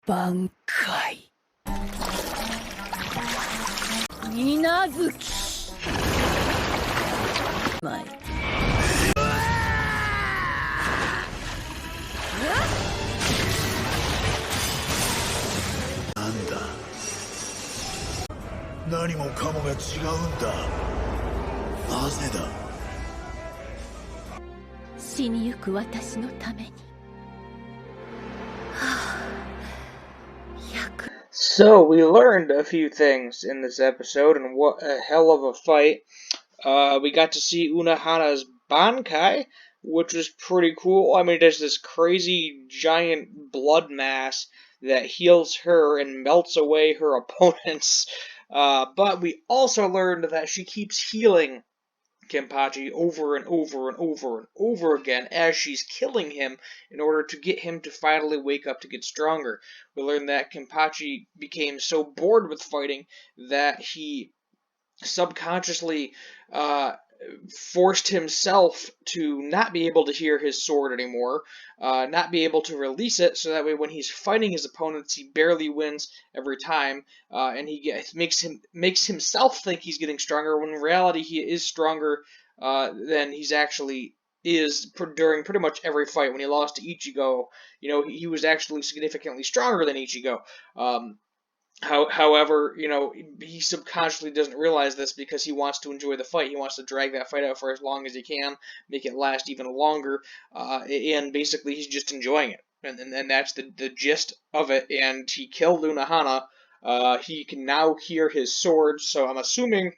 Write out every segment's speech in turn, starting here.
Bankai. Minazuki. My. なんだ。何もかもが違うんだ。なぜだ。死にゆく私のために。So, we learned a few things in this episode, and what a hell of a fight. We got to see Unohana's Bankai, which was pretty cool. I mean, it does this crazy giant blood mass that heals her and melts away her opponents. But we also learned that she keeps healing Kenpachi over and over and over and over again as she's killing him in order to get him to finally wake up to get stronger. We learned that Kenpachi became so bored with fighting that he subconsciously forced himself to not be able to hear his sword anymore, not be able to release it, so that way when he's fighting his opponents, he barely wins every time, and makes himself think he's getting stronger, when in reality he is stronger than he's actually is during pretty much every fight. When he lost to Ichigo, he was actually significantly stronger than Ichigo. However, he subconsciously doesn't realize this because he wants to enjoy the fight. He wants to drag that fight out for as long as he can, make it last even longer, and basically he's just enjoying it. And that's the gist of it. And he killed Unohana. He can now hear his sword, so I'm assuming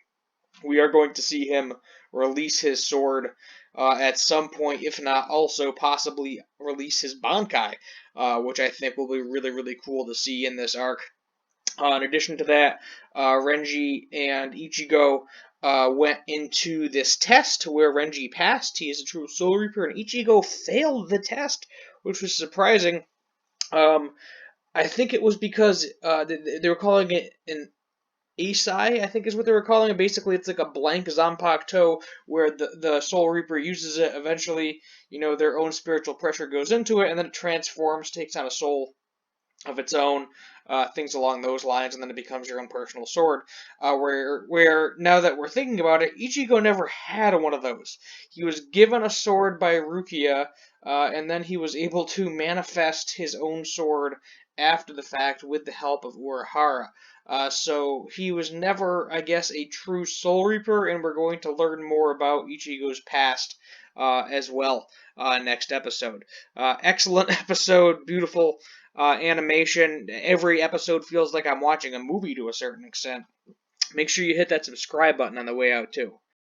we are going to see him release his sword at some point, if not also possibly release his Bankai, which I think will be really, really cool to see in this arc. In addition to that, Renji and Ichigo went into this test where Renji passed. He is a true Soul Reaper, and Ichigo failed the test, which was surprising. I think it was because they were calling it an Asai, I think is what they were calling it. Basically, it's like a blank Zanpakuto where the Soul Reaper uses it. Eventually, their own spiritual pressure goes into it, and then it transforms, takes on a soul of its own, things along those lines, and then it becomes your own personal sword. Where now that we're thinking about it, Ichigo never had one of those. He was given a sword by Rukia, and then he was able to manifest his own sword after the fact with the help of Unohana. So he was never, I guess, a true Soul Reaper, and we're going to learn more about Ichigo's past as well next episode. Excellent episode, beautiful animation. Every episode feels like I'm watching a movie to a certain extent. Make sure you hit that subscribe button on the way out, too.